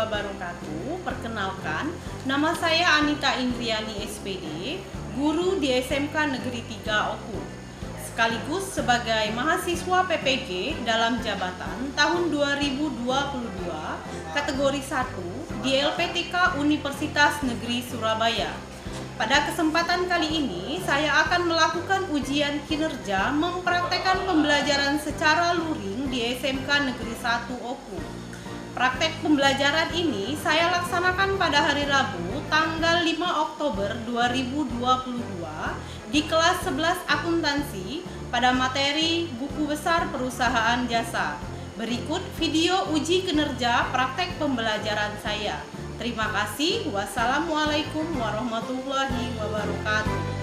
wabarakatuh. Perkenalkan, nama saya Anita Indriani SPD, guru di SMK Negeri 3 Oku, sekaligus sebagai mahasiswa PPG dalam jabatan tahun 2022 kategori 1 di LPTK Universitas Negeri Surabaya. Pada kesempatan kali ini, saya akan melakukan ujian kinerja mempraktekkan pembelajaran secara luring di SMK Negeri 1 Oku. Praktek pembelajaran ini saya laksanakan pada hari Rabu, tanggal 5 Oktober 2022 di kelas 11 akuntansi pada materi buku besar perusahaan jasa. Berikut video uji kinerja praktek pembelajaran saya. Terima kasih. Wassalamualaikum warahmatullahi wabarakatuh.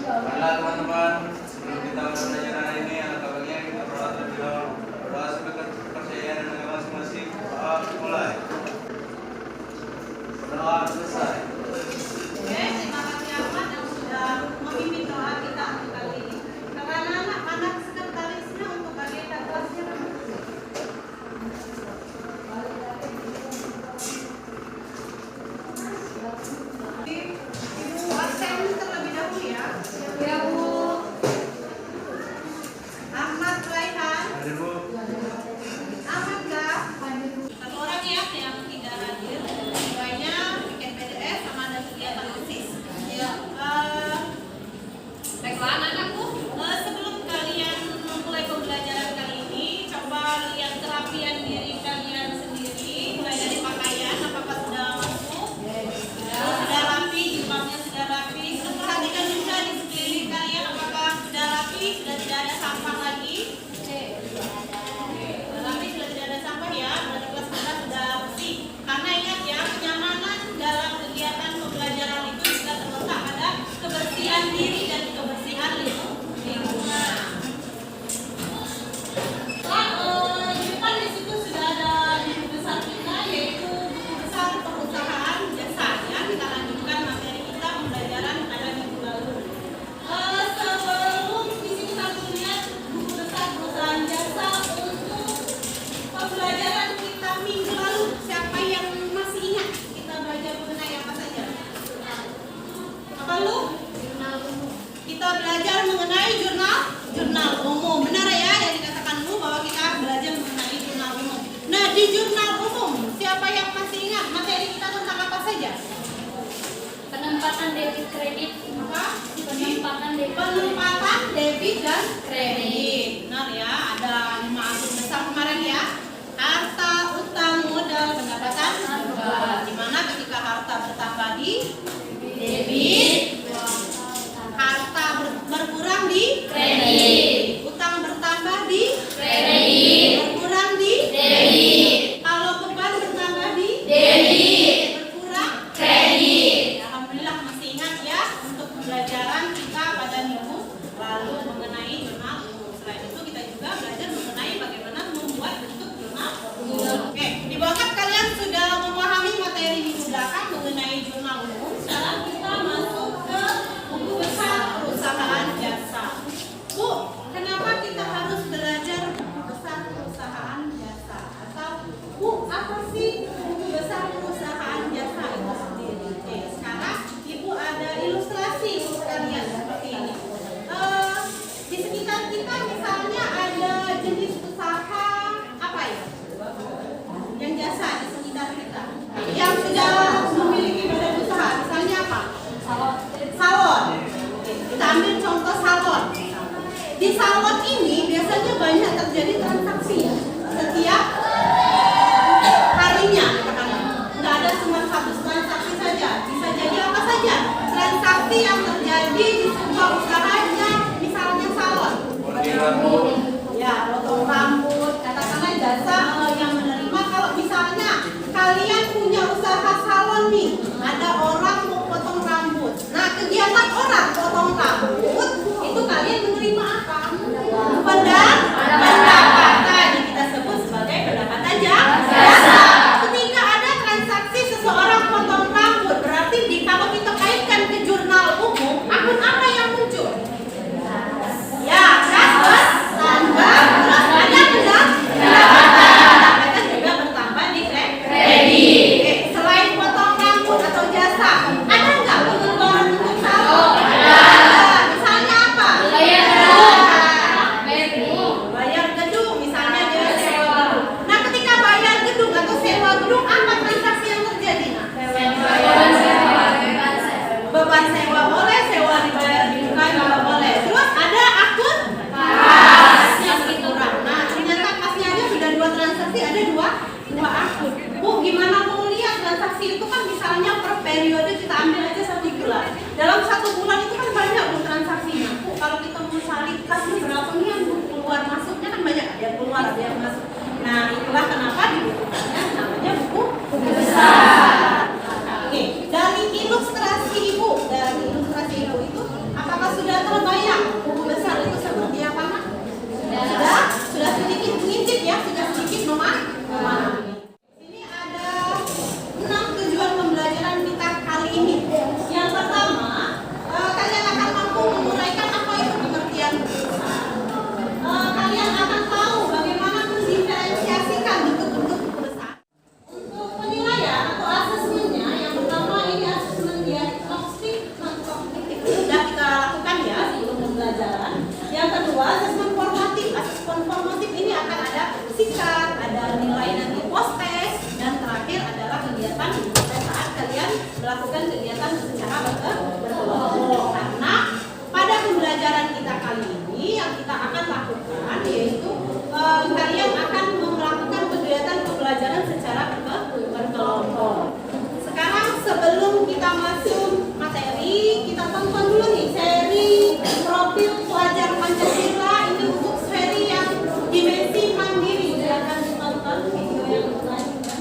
Baiklah teman-teman, sebelum kita belajar hari ini, alangkah baiknya kita berdoa terlebih dahulu. Berdoa sebagai kepercayaan dan agama masing-masing. Doa mulai. Berdoa selesai. Oke, terima kasih Ahmad yang sudah memimpin doa kita untuk kali ini. Karena anak sekretarisnya untuk agenda kelasnya. Ibu absen terlebih dahulu ya. Ya Bu. Ahmad Raihan. Hadir Bu. Ahmad enggak? Satu orang ya yang tidak hadir. Semuanya bikin PDF sama ada kegiatan OSIS. Ya. Baiklah anak-anakku, sebelum kalian memulai pembelajaran kali ini, coba lihat kerapian diri kalian sendiri, mulai dari pakaian, apakah sudah masuk? Sudah rapi, jilbabnya sudah rapi. Perhatikan juga di sekeliling kalian, apakah sudah rapi, sudah tidak ada sampah lagi? Sudah rapi, sudah tidak ada sampah ya. Berarti kelas kita sudah bersih. Karena ingat ya, kenyamanan dalam kegiatan pembelajaran itu juga terletak pada kebersihan diri dan kebersihan lingkungan. Di depan di situ sudah ada buku besar kita, yaitu buku besar perusahaan jasa ya. Kita lanjutkan materi kita pembelajaran pada minggu lalu. Sebelum di sini satu lihat buku besar perusahaan jasa untuk pembelajaran kita minggu lalu. Siapa yang masih ingat kita belajar mengenai apa saja? Apa lu? Kita belajar mengenai jurnal umum. Benar ya yang dikatakan lu bahwa kita belajar mengenai jurnal umum. Nah, di jurnal umum siapa yang masih ingat materi kita tentang apa saja? Penempatan debit kredit. Apa? Penempatan Debit dan kredit. Benar ya, ada 5 atur besar kemarin ya. Harta, utang, modal, pendapatan, di mana ketika harta bertambah di debit, harta berkurang di kredit. utang bertambah di Kredit. berkurang di Debit. kalau beban bertambah di Debit. berkurang. Kredit. Alhamdulillah masih ingat ya untuk pembelajaran kita pada minggu lalu mengenai jurnal umum. Selain misal nih ada orang mau potong rambut. Nah, kegiatan orang potong rambut itu kalian menerima apa? Pendapat. Ini kita sebut sebagai pendapatan jasa. Ketika ada transaksi seseorang potong rambut, berarti kalau kita kaitkan ke jurnal umum, akun apa yang muncul? Ya, kas bertambah. Terus ada pendapatan juga bertambah di kredit. Oke, selain potong rambut atau jasa, ada nggak pengeluaran untuk saldo? Ada. Misalnya apa? Bayar gedung, misalnya dia sewa gedung. Nah, ketika bayar gedung atau sewa gedung, apa transaksi yang terjadi? Beban sewa boleh, sewa dibayar dibuka juga boleh. Terus ada akun kas yang kurang. Nah, ternyata kasnya aja sudah 2 transaksi, ada dua akun. Bu, gimana mau lihat transaksi itu kan misalnya per periode kita ambil aja 1 bulan. Dalam 1 bulan itu kan banyak bu transaksinya. Bu, kalau kita mau salin kasnya berapa nih yang keluar masuknya kan banyak, ada yang keluar, ada yang masuk. Nah, itulah kenapa dibutuhkannya namanya buku besar. Oke, dari ilustrasi ibu itu, apakah sudah terbayang buku besar itu seperti apa, Nak? Sudah sedikit mengintip ya, sudah sedikit memahami. Ini ada 6 tujuan pembelajaran kita kali ini. Yang pertama, kalian akan mampu menguraikan apa itu pengertian buku besar. Kalian akan tahu bagaimana mendiferensiasikan bentuk-bentuk buku besar. Untuk penilaian atau asesmennya, yang pertama ini asesmen diagnostik non kognitif sudah kita lakukan ya sebelum pembelajaran. Yang kedua asesmen formatif. Asesmen formatif ini akan ada sikat, ada nilai nanti post test, dan terakhir adalah kegiatan pada saat kalian melakukan kegiatan secara berkelompok. Karena pada pembelajaran kita kali ini yang kita akan lakukan yaitu kalian akan melakukan kegiatan pembelajaran secara berkelompok. Sekarang sebelum kita masuk materi, kita tonton dulu nih seri profil pelajar Pancasila ini untuk seri yang dimensi mandiri. Silakan ditonton video yang selanjutnya.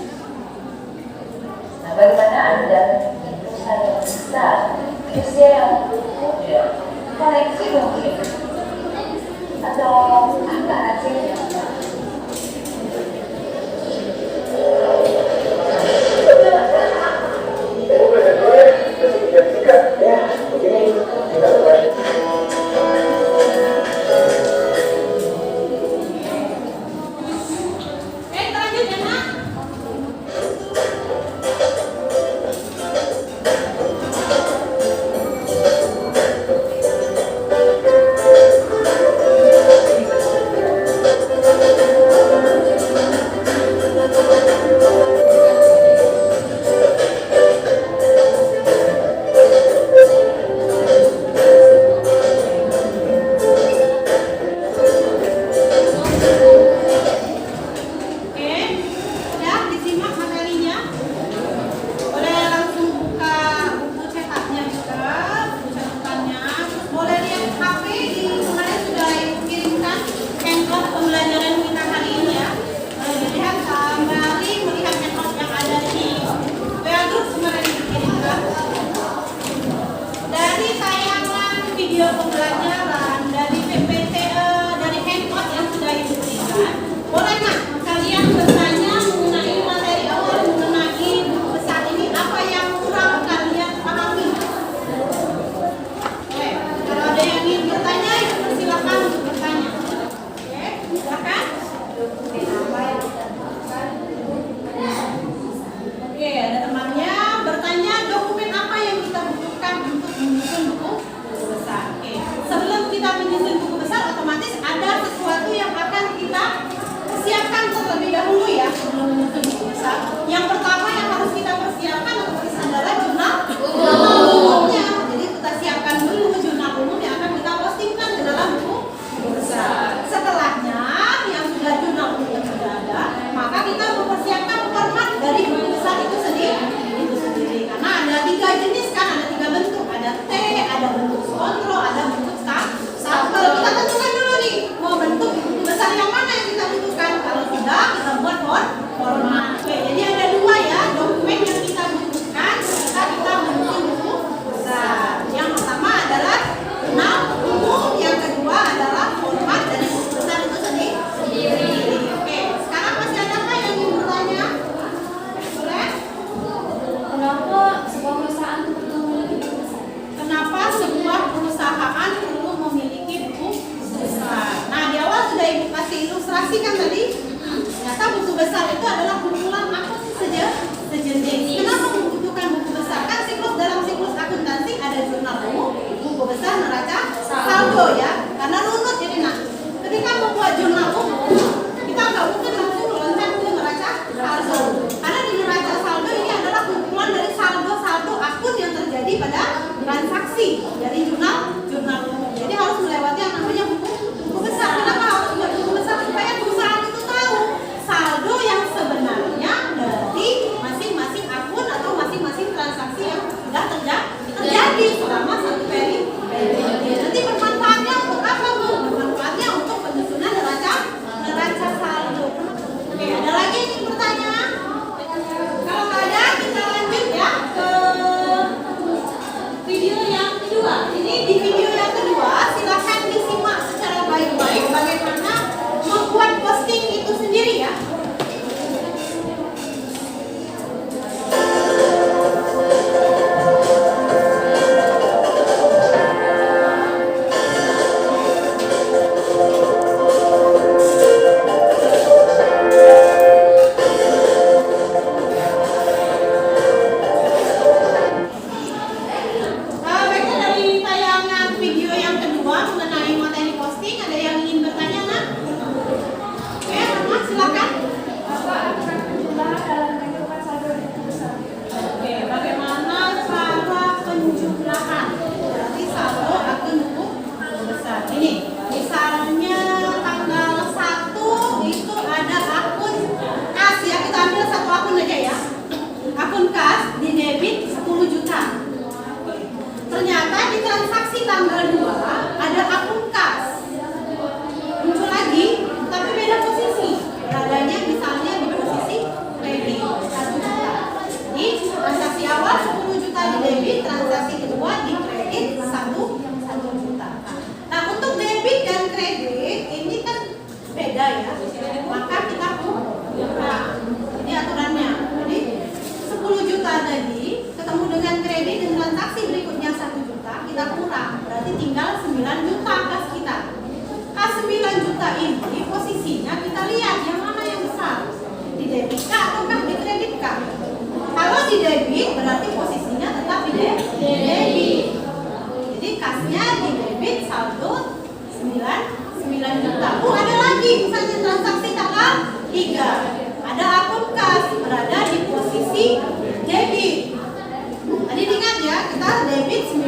Nah, bagaimana Anda saya besar usia yang muda koleksi mungkin atau apa hasilnya? Lanjut ya, Nak. saldo ya, karena runut jadi nah. Ketika membuat jurnal umum, kita nggak mungkin langsung loncat ke neraca saldo. Karena di neraca saldo ini adalah kumpulan dari saldo-saldo akun yang terjadi pada transaksi dari jurnal umum. Jadi harus melewati yang namanya buku besar. Kenapa harus buat buku besar? Supaya perusahaan itu tahu saldo yang sebenarnya dari masing-masing akun atau masing-masing transaksi yang sudah terjadi selama satu periode. Nanti bermanfaatnya untuk apa, Bu? Bermanfaatnya untuk penyusunan neraca saldo. Oke, ada lagi yang ingin bertanya? Kalau nggak ada, kita lanjut ya ke video yang kedua. Ini di video yang kedua, silahkan disimak secara baik-baik bagaimana membuat posting itu sendiri ya. Baiklah, dari tayangan video yang kedua mengenai materi posting, ada yang ingin bertanya, nak? Oke, Mama, silakan. Oke, bagaimana cara penjumlahan? Berarti saldo akun buku besar. Ini, misalnya tanggal 1 itu ada akun kas ya, kita ambil satu akun aja ya. Akun kas di debit 10 juta. Ternyata di transaksi tanggal 2 ada akun kas muncul lagi, tapi beda posisi. Beradanya misalnya di posisi kredit 1 juta. Jadi transaksi awal 10 juta di debit, transaksi kedua di kredit 1 juta. Nah, untuk debit dan kredit ini kan beda ya. Maka kita buka. Ini aturannya. Jadi 10 juta tadi ketemu dengan kredit dan transaksi berikutnya 1 juta, kita kurang, berarti tinggal 9 juta kas kita. Kas 9 juta ini posisinya kita lihat yang mana yang besar, di debit kah ataukah di kredit kah? Kalau di debit berarti posisinya tetap di debit. Jadi kasnya di debit, saldo 9 juta. Ada lagi misalnya transaksi tanggal 3, ada akun kas berada di posisi debit. Tadi ingat ya, kita debit 9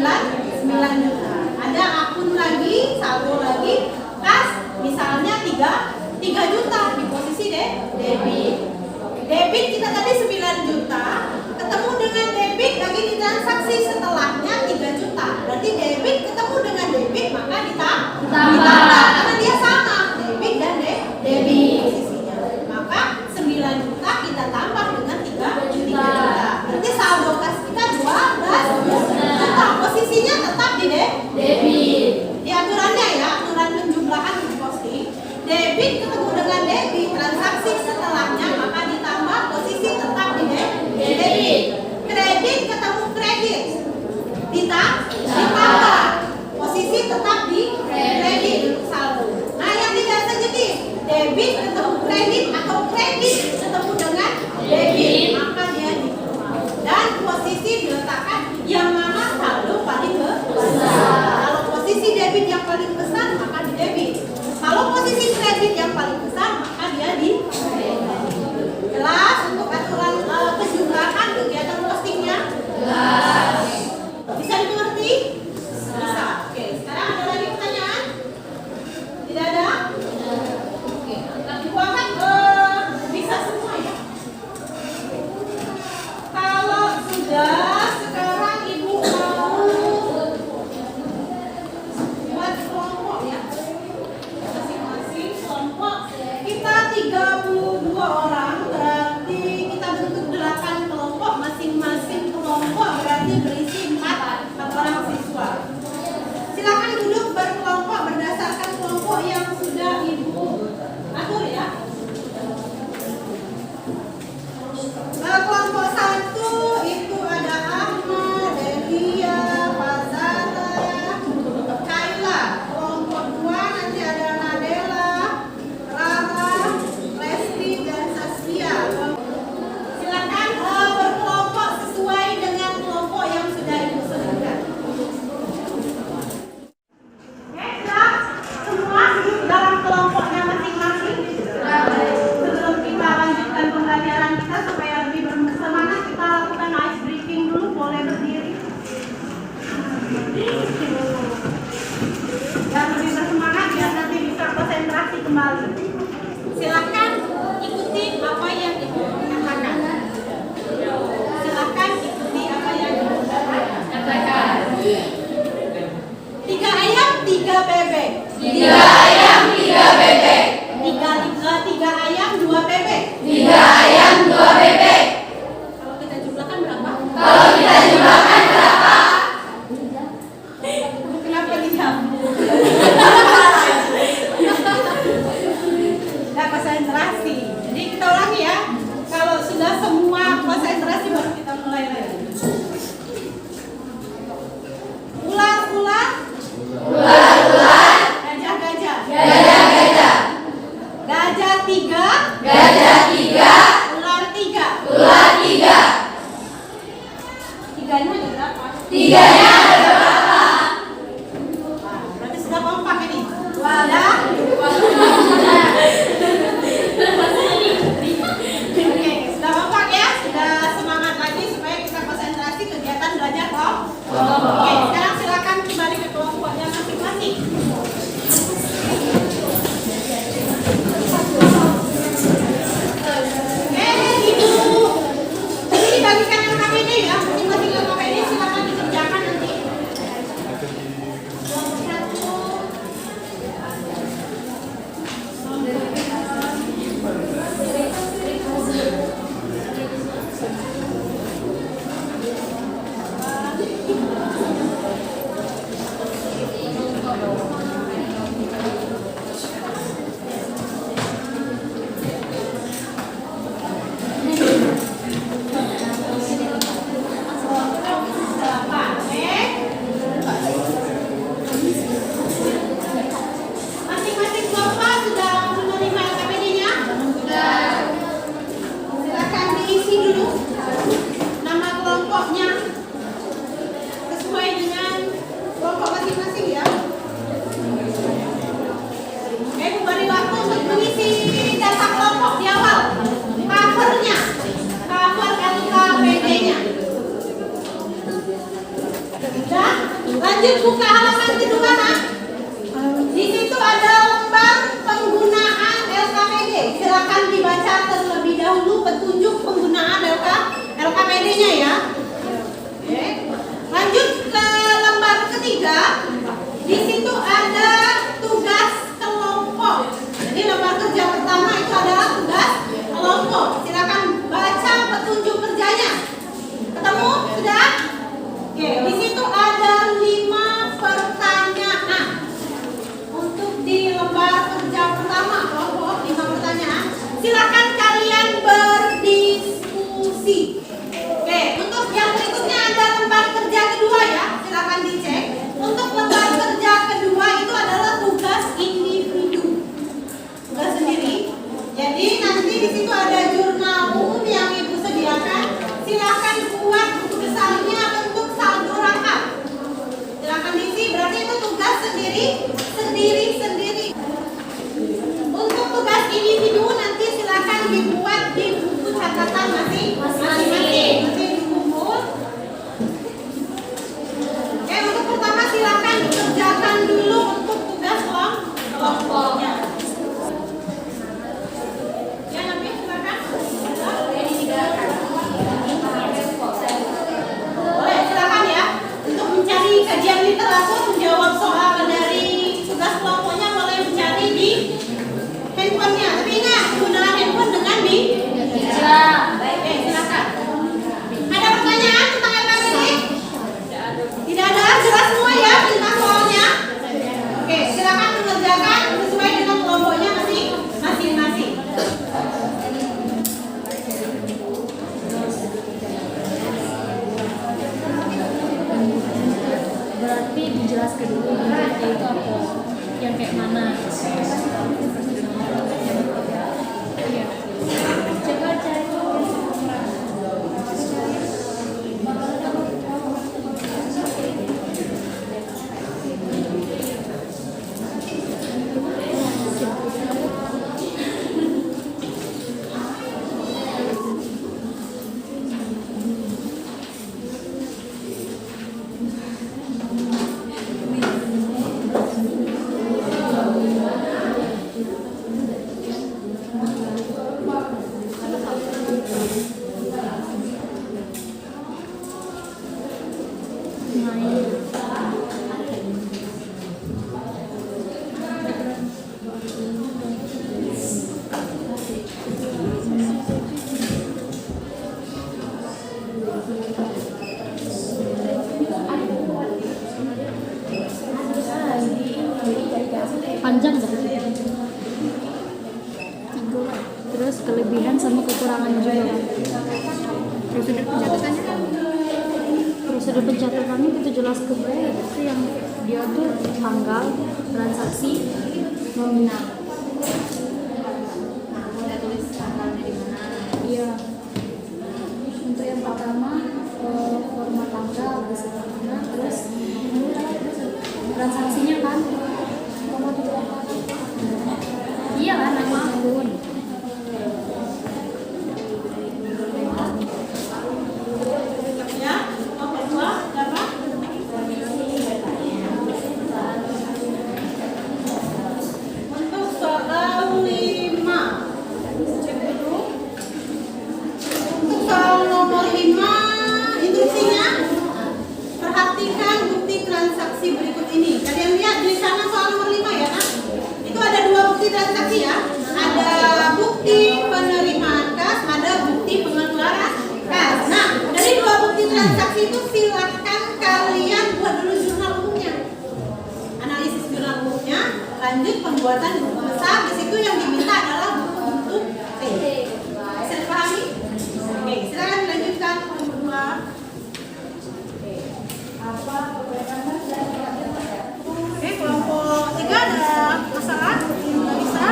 juta. Ada akun lagi, saldo lagi, kas misalnya 3 juta di posisi debit. Debit kita tadi 9 juta, ketemu dengan debit lagi di transaksi setelahnya 3 juta. Berarti debit ketemu dengan debit maka ditambah karena dia sama debit dan debit posisinya. Maka 9 juta kita tambah dengan 3 juta. Berarti saldo kas kita 12 juta. Posisinya tetap di debit. Di aturannya ya, aturan penjumlahan di posting, debit ketemu dengan debit, transaksi setelahnya maka ditambah, posisi tetap di debit. Kredit ketemu kredit, ditambah, posisi tetap di kredit. ternyata supaya lebih bersemangat kita lakukan ice breaking dulu, boleh berdiri. Dan lebih bersemangat biar nanti bisa konsentrasi kembali. Silakan ikuti apa yang Ibu katakan. Silakan ikuti apa yang Ibu katakan. 3 ayam, 3 bebek. 3 ayam, 3 bebek. 3 ayam, 2 bebek. 3 ayam, 2 bebek. Kalau kita jumlahkan berapa? Kalau kita jumlahkan berapa? Kenapa diam? Nah, konsentrasi. Jadi kita ulangi ya. Kalau sudah semua konsentrasi baru kita mulai lagi. Ular-ular. Ular-ular. Gajah-gajah. Gajah-gajah. Gajah 3. Gajah 3. Ular 3. Ular 3. 3-nya ada berapa? 3-nya ada berapa? Nah, berarti sudah kompak ini. Sudah. Oke, sudah kompak ya. Sudah semangat lagi supaya kita konsentrasi kegiatan belajar toh. Oke, sekarang silakan kembali ke kelompoknya masing-masing. Ibu. Ini dibagikan LKPD ya. Masing-masing LKPD silakan dikerjakan nanti. Kelompok 1. Masing-masing kelompok sudah menerima LKPD-nya? Sudah. Silakan diisi dulu nama kelompoknya sesuai dengan kelompok masing-masing ya. Oke, Bu beri waktu untuk mengisi data kelompok di awal. Covernya, cover LKPD-nya. Sudah. Lanjut buka halaman kedua, Nak. Di situ ada lembar penggunaan LKPD. Silakan dibaca terlebih dahulu petunjuk penggunaan LKPD-nya ya. Oke. Lanjut ke lembar ketiga. Di situ ada tugas kelompok. Jadi lembar kerja pertama itu adalah tugas kelompok. Silakan baca petunjuk kerjanya. Ketemu? Sudah? Oke, di situ ada 5 pertanyaan. Untuk di lembar kerja pertama kelompok 5 pertanyaan. Silakan kalian berdiskusi. Oke, untuk yang berikutnya ada lembar kerja kedua ya. Silakan dicek. Untuk lembar kerja kedua itu adalah tugas individu. Tugas sendiri. Jadi nanti di situ ada jurnal umum yang Ibu sediakan. Silakan buat besarnya bentuk saldo rangkap. Silakan diisi, berarti itu tugas sendiri. Untuk tugas individu nanti silakan dibuat di buku catatan masing-masing. Nanti dikumpul. Oke, untuk pertama silakan dikerjakan dulu untuk tugas kelompoknya. Ya, Nabi silakan. Boleh, silakan ya. Untuk mencari kajian literatur, menjawab soal dari tugas kelompoknya boleh mencari di handphonenya. Tapi ingat, gunakan handphone dengan bi. Oke, silakan. Ada pertanyaan tentang LKPD? Tidak ada, jelas semua ya tentang soalnya. Oke, silakan mengerjakan sesuai dengan kelompoknya masing-masing. Berarti dijelaskan dulu itu apa yang kayak mana. Iya. Coba cari. lanjut. Prosedur pencatatannya kita jelas ke bawah itu yang dia tuh tanggal, transaksi, nominal. Udah tulis tanggalnya di mana? Iya. Untuk yang pertama format tanggal beserta mana, terus transaksinya kan. Iya kan, nama akun. Ya, nomor 2 berapa? Untuk soal 5. Cek dulu. Untuk soal nomor 5, instruksinya perhatikan bukti transaksi berikut ini. Kalian lihat di sana soal nomor 5 ya kan? Itu ada 2 bukti transaksi ya. Ada bukti penerimaan kas, ada bukti pengeluaran kas. Nah, dari 2 bukti transaksi itu silakan kalian buat dulu jurnal umumnya. Analisis jurnal umumnya, lanjut pembuatan buku besar. Di situ yang diminta adalah buku untuk T. Bisa dipahami? Oke, silakan dilanjutkan nomor 2. Oke, kelompok 3 ada masalah? Bisa?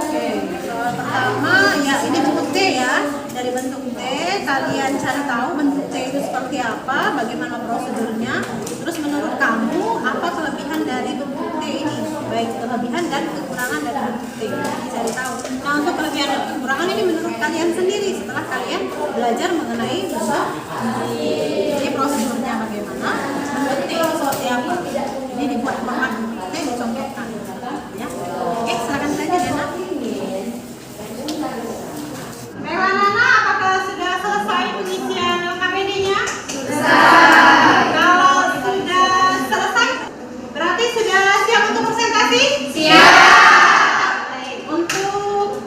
Oke, soal pertama ya ini bentuk T ya. Dari bentuk T kalian cari tahu bentuk T itu seperti apa, bagaimana prosedurnya. Terus menurut kamu apa kelebihan dari bentuk T ini? Baik kelebihan dan kekurangan dari bentuk T. Dicari tahu. Nah, untuk kelebihan dan kekurangan ini menurut kalian sendiri setelah kalian belajar mengenai bentuk T. Jadi prosedurnya bagaimana? Bentuk T itu seperti apa? Ini dibuat format T dicontohkan. Ya. Oke, silakan saja Dana. Melanana, apakah sudah selesai pengisian LKPD-nya? Selesai. Kalau sudah selesai, berarti sudah siap untuk presentasi? Siap. Baik. Untuk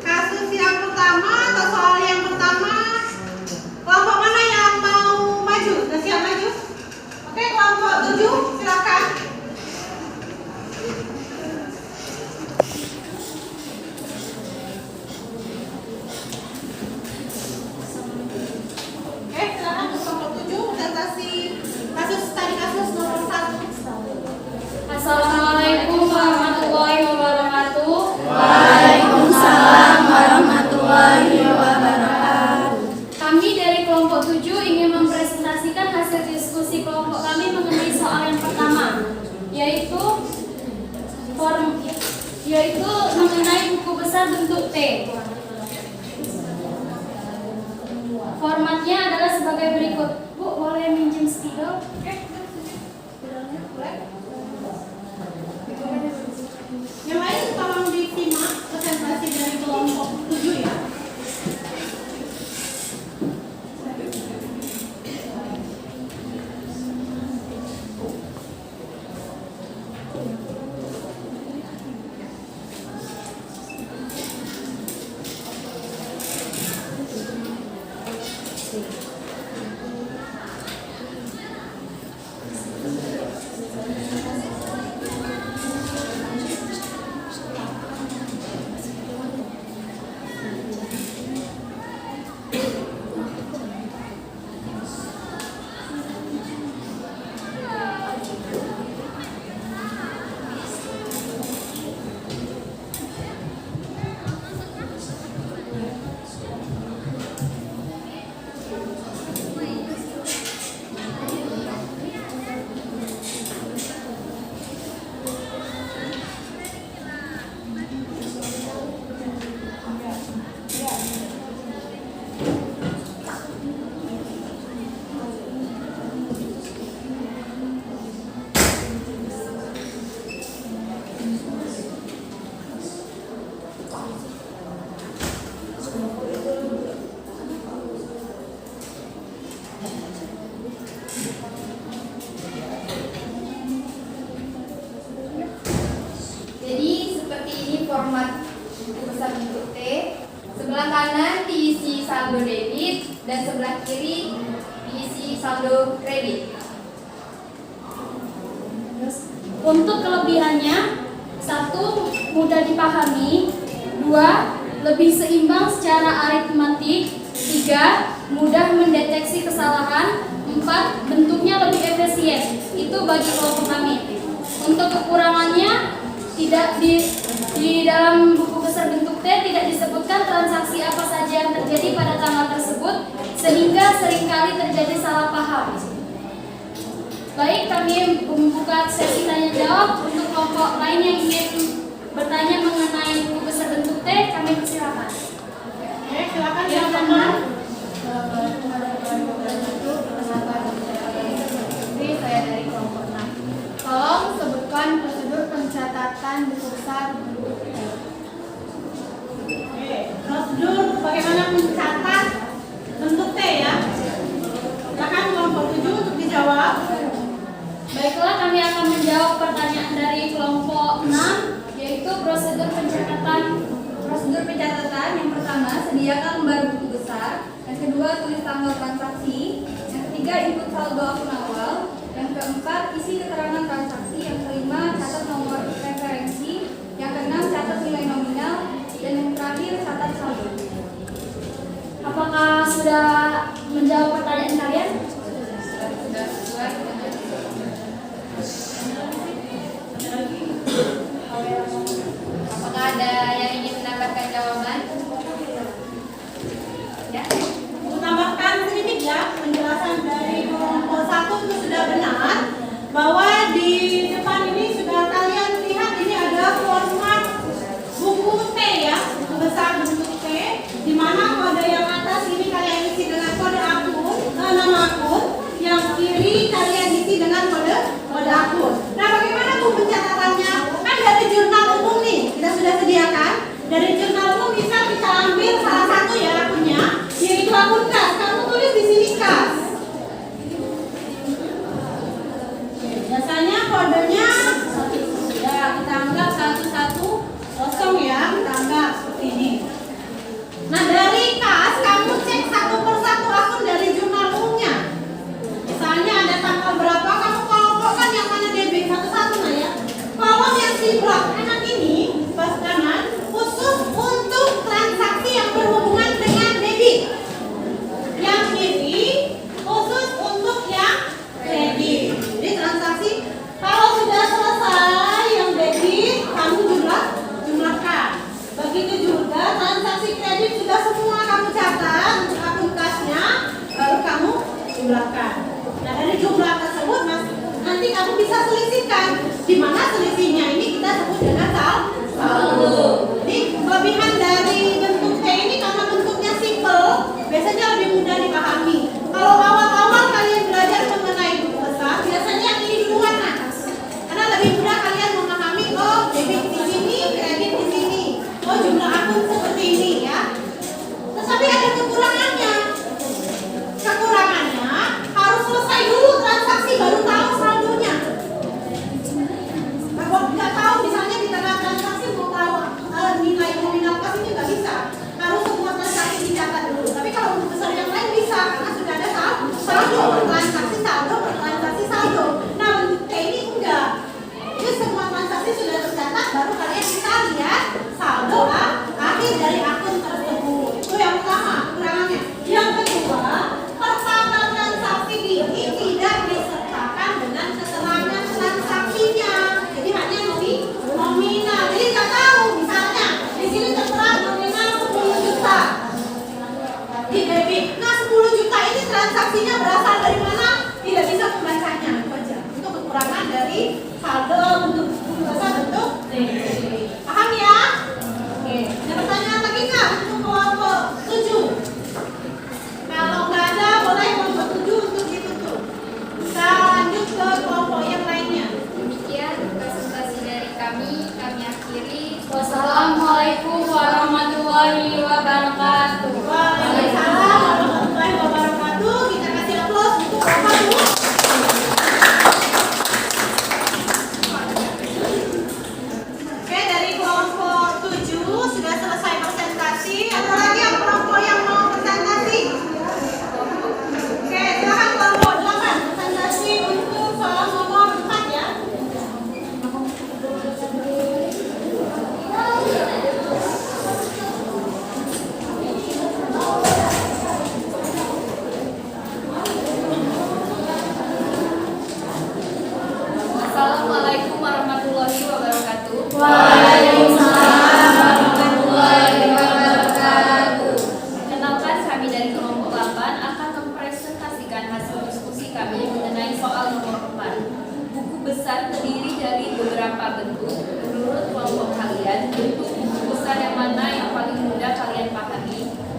kasus yang pertama atau soal yang pertama, kelompok mana yang mau maju? Sudah siap maju? Oke, kelompok 7, silakan. Oke, silakan untuk kelompok 7 presentasi kasus tadi kasus nomor 1. Assalamualaikum warahmatullahi wabarakatuh. Waalaikumsalam warahmatullahi wabarakatuh. Kami dari kelompok 7 ingin mempresentasikan hasil diskusi kelompok kami mengenai soal yang pertama, yaitu mengenai buku besar bentuk T. Formatnya adalah sebagai berikut. Bu, boleh minjem spidol? Yang lain tolong disimak presentasi dari kelompok 7 ya. format buku besar bentuk T. Sebelah kanan diisi saldo debit dan sebelah kiri diisi saldo kredit. Untuk kelebihannya, satu, mudah dipahami. 2. Lebih seimbang secara aritmatik. 3. Mudah mendeteksi kesalahan. 4. Bentuknya lebih efisien. Itu bagi kelompok kami. Untuk kekurangannya, tidak di dalam buku besar bentuk T tidak disebutkan transaksi apa saja yang terjadi pada tanggal tersebut, sehingga seringkali terjadi salah paham. Baik, kami membuka sesi tanya jawab. Untuk kelompok lain yang ingin bertanya mengenai buku besar bentuk T, kami persilakan. Oke, silakan teman-teman. Saya dari kelompok 6. Tolong sebutkan prosedur pencatatan buku besar bentuk T. Oke, prosedur bagaimana mencatat bentuk T ya. Silakan kelompok 7 untuk dijawab. Baiklah, kami akan menjawab pertanyaan dari kelompok 6, yaitu prosedur pencatatan. Prosedur pencatatan yang pertama, sediakan lembar buku besar. Yang kedua, tulis tanggal transaksi. Yang ketiga, input saldo akun awal. Yang keempat, isi keterangan transaksi. Yang kelima, catat nomor referensi. Yang keenam, catat nilai nominal. Dan yang terakhir, catat saldo. Apakah sudah menjawab pertanyaan kalian? Sudah sesuai dengan apakah ada yang ingin menambahkan jawaban? Ya. Untuk tambahkan sedikit ya, penjelasan dari kelompok 1 itu sudah benar bahwa di depan ini sudah kalian lihat ini ada format buku T ya, buku besar bentuk T, di mana kode yang atas ini kalian isi dengan kode akun, nama akun, yang kiri kalian isi dengan kode akun. Nah, bagaimana Bu pencatatannya? Kan dari jurnal umum nih, kita sudah sediakan. Dari jurnal umum bisa kita ambil salah satu ya akunnya, yaitu akun kas. Kamu tulis di sini kas. Biasanya kodenya ya kita anggap 110 ya, kita anggap seperti ini. Nah, dari kas kamu cek satu persatu akun dari jurnal umumnya. Misalnya ada tanggal berapa, kamu kelompokkan yang mana debit satu-satu nah ya. Kolom yang sebelah kanan ini, pas kanan, khusus untuk transaksi yang berhubungan dengan debit. Yang kiri khusus untuk yang kredit. Jadi transaksi kalau sudah selesai yang debit, kamu jumlahkan. Begitu juga transaksi kredit sudah semua kamu catat untuk akun kasnya, baru kamu jumlahkan. Nah, dari jumlah tersebut nanti kamu bisa selisihkan. Di mana selisihnya ini kita sebut dengan saldo. Jadi kelebihan dari bentuk T ini karena bentuknya simple, biasanya lebih mudah dipahami. Kalau awal-awal kalian belajar mengenai buku besar, biasanya yang ini duluan nah. Karena lebih mudah kalian memahami, oh debit di sini, kredit di sini. Oh jumlah akun seperti ini ya. Tetapi ada kekurangannya. Kekurangannya harus selesai dulu transaksi baru tahu saldonya. Kalau nggak tahu misalnya kita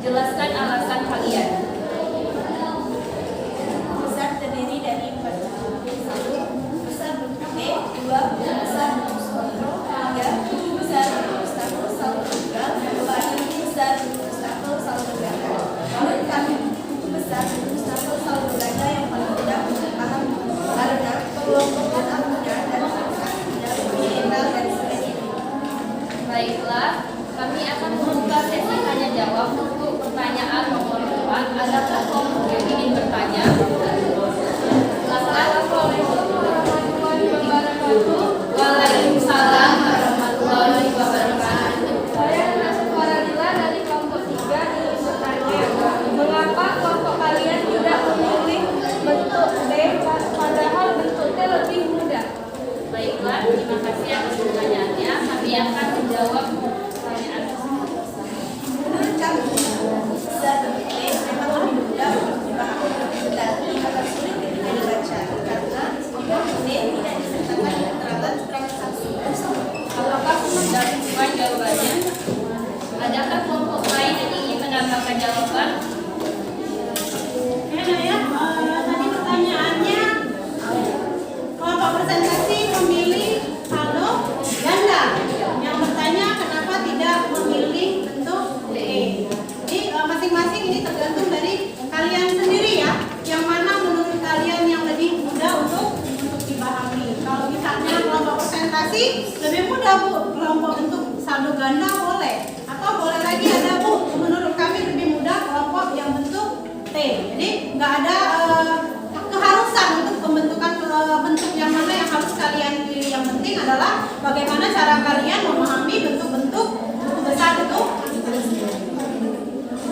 Jelaskan alasan kalian. Besar terdiri dari 4 1. Besar bentuk T, 2. Besar bentuk kontrol, 3. Besar bentuk stakel saldo tunggal, 4. Besar bentuk stakel saldo ganda. Menurut kami, buku besar bentuk stakel saldo ganda yang paling mudah untuk dipahami karena pengelompokan akunnya dan transaksinya lebih detail dari slide ini. Baiklah, kami akan membuka sesi tanya jawab untuk pertanyaan nomor 4. Adakah kelompok yang ingin bertanya? Waalaikumsalam warahmatullahi wabarakatuh. Saya Nasib Waradila dari kelompok 3 ingin bertanya, mengapa kelompok kalian tidak memilih bentuk D padahal bentuk T lebih mudah? Baiklah, terima kasih atas pertanyaannya. Kami akan menjawab pertanyaan tersebut. Menurut kami, besar bentuk T memang lebih mudah untuk dipahami, tetapi agak sulit ketika dibaca karena di bentuk T tidak disertakan keterangan transaksi. Apakah sudah sesuai jawabannya? Adakah kelompok lain yang ingin menambahkan jawaban? Tadi pertanyaannya, kelompok presentasi memilih saldo ganda. Yang bertanya kenapa tidak memilih bentuk T. Jadi masing-masing ini tergantung dari kalian sendiri ya. Yang mana menurut kalian yang lebih mudah untuk dipahami. Kalau misalnya kelompok presentasi lebih mudah Bu, kelompok bentuk saldo ganda boleh. Atau boleh lagi ada Bu, menurut kami lebih mudah kelompok yang bentuk T. Jadi nggak ada keharusan untuk pembentukan bentuk yang mana yang harus kalian pilih. Yang penting adalah bagaimana cara kalian memahami bentuk-bentuk buku besar itu.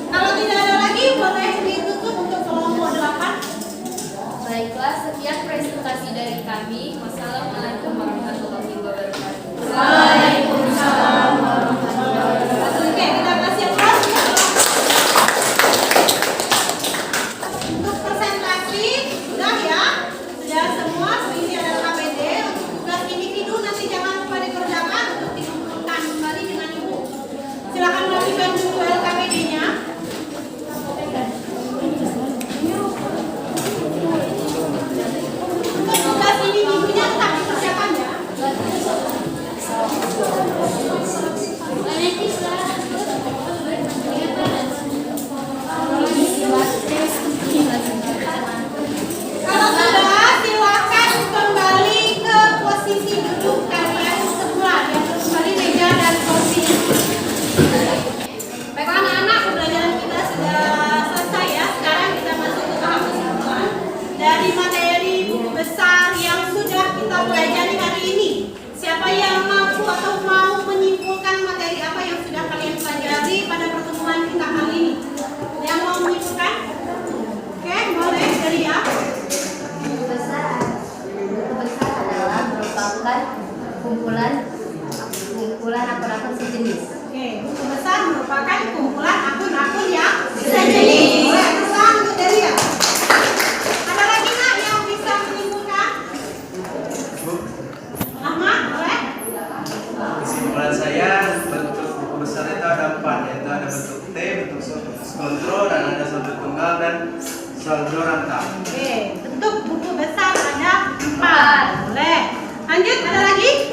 Kalau tidak ada lagi boleh ditutup untuk kelompok 8. Baiklah, sekian presentasi dari kami. Wassalamualaikum warahmatullahi wabarakatuh. Waalaikumsalam warahmatullahi wabarakatuh. Oke, kita kasih aplaus. Untuk presentasi sudah ya, sudah semua ini adalah KPD. Untuk tugas individu nanti jangan lupa dikerjakan untuk dikumpulkan kembali dengan ibu. Silakan rapikan dulu LKPD-nya. Untuk tugas individunya tetap dikerjakan ya. Kalau sudah, silakan kembali ke posisi duduk kalian semula. Diatur kembali meja dan kursi. Baiklah anak-anak, pembelajaran kita sudah selesai ya. Sekarang kita masuk ke tahap kesimpulan dari materi buku besar yang sudah kita pelajari hari ini. Siapa yang mampu atau mau menyimpulkan materi apa yang sudah kalian pelajari pada pertemuan kita kali ini? Yang mau menyimpulkan? Oke, boleh dari ya. Buku besar adalah merupakan kumpulan akun-akun sejenis. Oke, buku besar merupakan kumpulan akun-akun yang sejenis. Boleh, pesan untuk dari ya. Ada lagi nggak yang bisa menyimpulkan? Ahmad, boleh? Kesimpulan saya, bentuk buku besar itu ada 4, yaitu ada bentuk T, bentuk kontrol, dan ada saldo tunggal dan saldo rangkap. Oke, bentuk buku besar ada 4. Boleh. Lanjut, ada lagi?